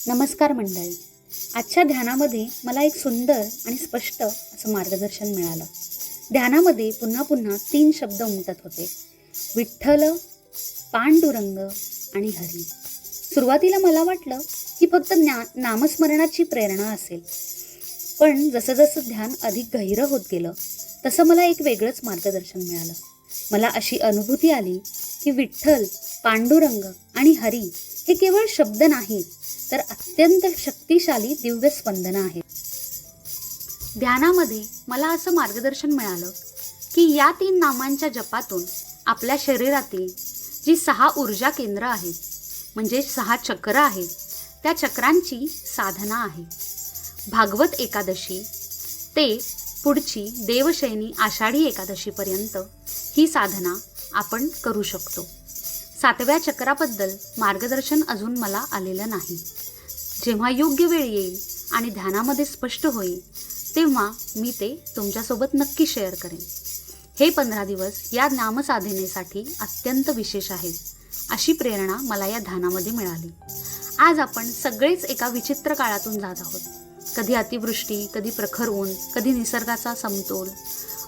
नमस्कार मंडळी. आजच्या ध्यानामध्ये मला एक सुंदर आणि स्पष्ट असं मार्गदर्शन मिळालं. ध्यानामध्ये पुन्हा पुन्हा 3 शब्द उमटत होते: विठ्ठल, पांडुरंग आणि हरी. सुरुवातीला मला वाटलं की फक्त नामस्मरणाची प्रेरणा असेल, पण जसं जसं ध्यान अधिक गहिरं होत गेलं तसं मला एक वेगळंच मार्गदर्शन मिळालं. मला अशी अनुभूती आली की विठ्ठल, पांडुरंग आणि हरी हे केवळ शब्द नाहीत, तर अत्यंत शक्तिशाली दिव्य स्पंदनं आहेत. ध्यानामध्ये मला असं मार्गदर्शन मिळालं की या 3 नामांच्या जपातून आपल्या शरीरातील जी 6 ऊर्जा केंद्र आहेत, म्हणजे 6 चक्र आहेत, त्या चक्रांची साधना आहे. भागवत एकादशी ते पुढची देवशयनी आषाढी एकादशीपर्यंत ही साधना आपण करू शकतो. 7व्या चक्राबद्दल मार्गदर्शन अजून मला आलेलं नाही. जेव्हा योग्य वेळ येईल आणि ध्यानामध्ये स्पष्ट होईल तेव्हा मी ते तुमच्यासोबत नक्की शेअर करेन. हे 15 दिवस या नामसाधनेसाठी अत्यंत विशेष आहेत, अशी प्रेरणा मला या ध्यानामध्ये मिळाली. आज आपण सगळेच एका विचित्र काळातून जात आहोत. कधी अतिवृष्टी, कधी प्रखर ऊन, कधी निसर्गाचा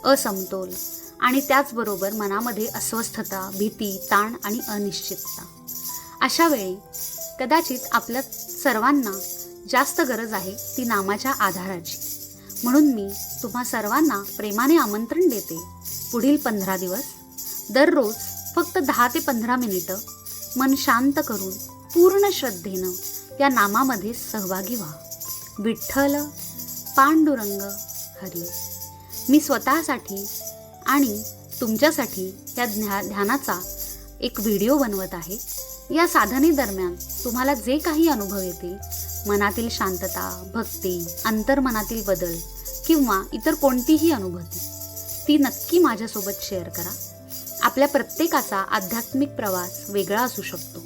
असमतोल आणि त्याचबरोबर मनामध्ये अस्वस्थता, भीती, ताण आणि अनिश्चितता. अशा वेळी कदाचित आपल्या सर्वांना जास्त गरज आहे ती नामाच्या आधाराची. म्हणून मी तुम्हा सर्वांना प्रेमाने आमंत्रण देते, पुढील 15 दिवस दररोज फक्त 10 ते 15 मिनिटं मन शांत करून पूर्ण श्रद्धेनं या नामामध्ये सहभागी व्हा. विठ्ठल, पांडुरंग, हरी. मी स्वतःसाठी आणि तुमच्यासाठी या ध्यानाचा एक व्हिडिओ बनवत आहे. या साधनेदरम्यान तुम्हाला जे काही अनुभव येतील, मनातील शांतता, भक्ती, अंतर्मनातील बदल किंवा इतर कोणतीही अनुभूती, ती नक्की माझ्यासोबत शेअर करा. आपल्या प्रत्येकाचा आध्यात्मिक प्रवास वेगळा असू शकतो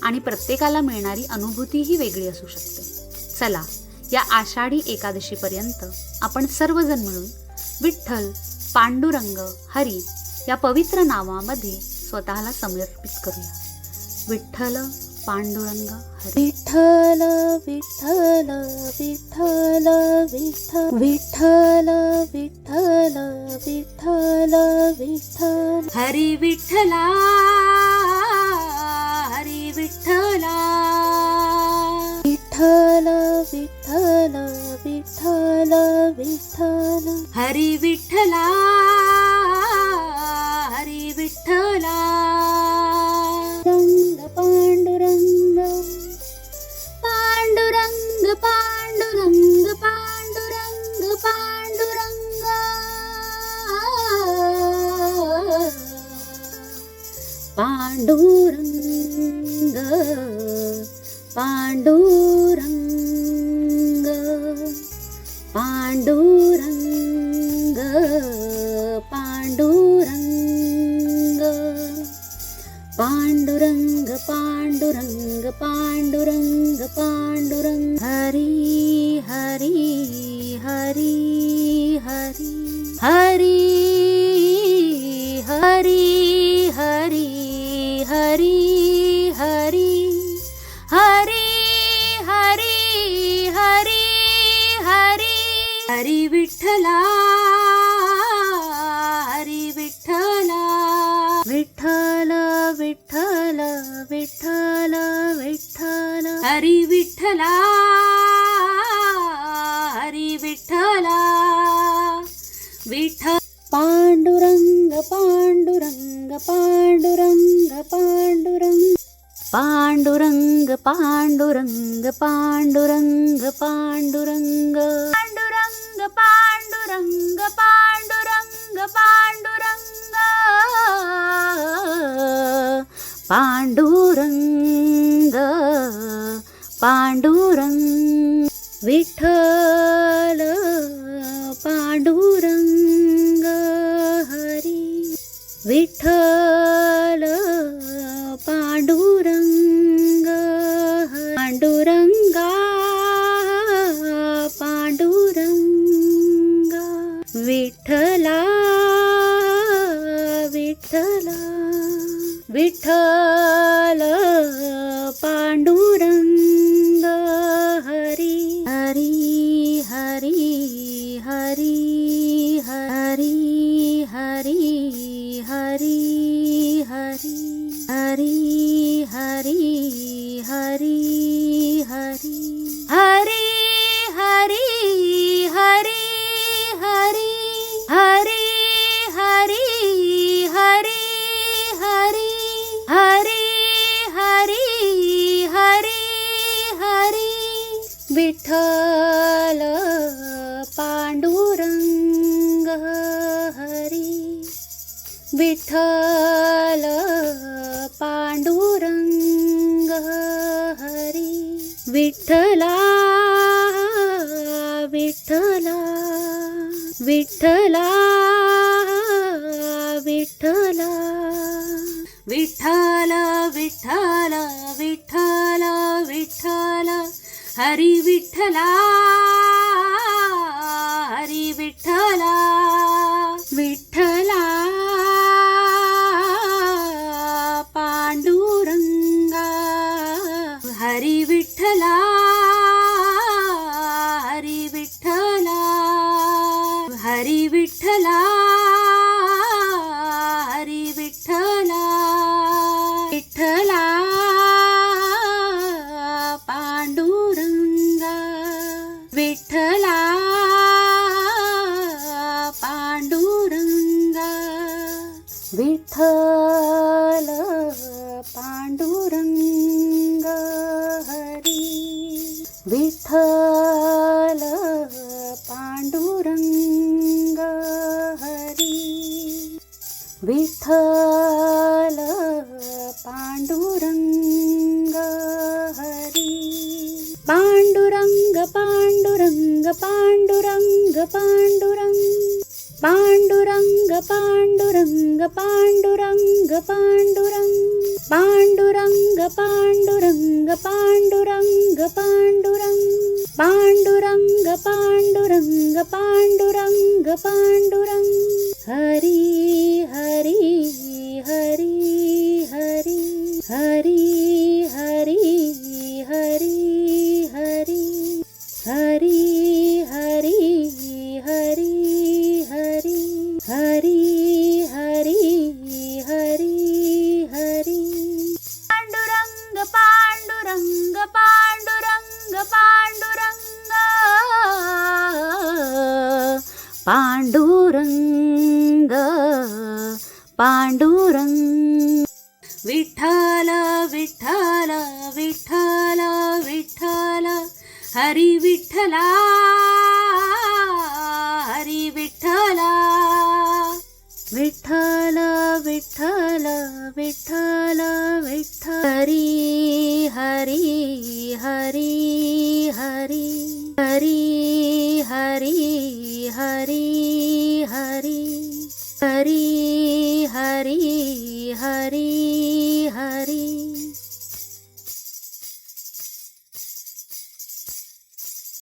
आणि प्रत्येकाला मिळणारी अनुभूतीही वेगळी असू शकते. चला, या आषाढी एकादशीपर्यंत आपण सर्वजण मिळून विठ्ठल, पांडुरंग, हरी या पवित्र नावामध्ये स्वतःला समर्पित करूया. विठ्ठल, पांडुरंग, हरी. विठ्ठल विठ्ठल विठ्ठल विठ्ठल विठ्ठल विठ्ठल विठ्ठल विठ्ठल. हरी विठ्ठला, हरी विठ्ठला. विठ्ठल विठ्ठल विठ्ठल विठ्ठल. हरी विठ्ठला, हरी विठ्ठला. रंग पांडुरंग, पांडुरंग, पांडुरंग, पांडुरंग, पांडुरंग. पांडुरंग, पांडुरंग, पांडुरंग, पांडुरंग. पांडुरंग, पांडुरंग, पांडुरंग, पांडुरंग. हरी हरी हरी हरी हरी हरी हरी हरी हरी हरी हरी हरी हरी. हरी विठ्ठला, हरी विठ्ठला. विठ्ठल विठ्ठल विठ्ठल विठ्ठल. हरी विठ्ठला, हरी विठ्ठला. विठ्ठल. पांडुरंग, पांडुरंग, पांडुरंग, पांडुरंग. पांडुरंग, पांडुरंग, पांडुरंग, पांडुरंग. पांडुरंग, पांडुरंग, पांडुरंग, पांडुरंग. पांडुरंग, पांडुरंग. विठ्ठल, पांडुरंग, हरी. विठ्ठल, पांडुरंग, पांडुरंगा, पांडुरंगा. विठ्ठला, विठ्ठला, विठ्ठल, पांडुरंग. विठ्ठल पांडुरंग हरी, विठ्ठल पांडुरंग हरी, विठ्ठला विठ्ठला विठ्ठला विठ्ठला, विठ्ठल विठ्ठल विठ्ठल विठ्ठल हरी विठ्ठला हरी विठ्ठला, विठ्ठला पांडुरंगा हरी विठ्ठला हरी विठ्ठला, हरी विठ्ठला हरी विठ्ठला, विठ्ठला पांडुरंगा, विठ्ठला पांडुरंगा, विठ्ठल पांडुरंग हरी, विठ्ठल पांडुरंग हरी, विठ्ठल पांडुरंग हरी, पांडुरंग पांडुरंग पांडुरंग पांडुरंग, पांडुरंग पांडुरंग पांडुरंग पांडुरंग, पांडुरंग पांडुरंग पांडुरंग पांडुरंग, पांडुरंग पांडुरंग पांडुरंग पांडुरंग, हरी हरी हरी हरी हरी हरी हरी हरी हरी हरी हरी हरी हरी हरी हरी हरी, पांडुरंग पांडुरंग पांडुरंग पांडुरंग, पांडुरंग पांडुरंग, विठ्ठल विठ्ठल विठ्ठल विठ्ठल हरी विठ्ठला हरी विठ्ठला, विठ्ठल विठ्ठल विठ्ठल विठ्ठल, हरी हरी हरी हरी हरी हरी हरी हरी हरी हरी हरी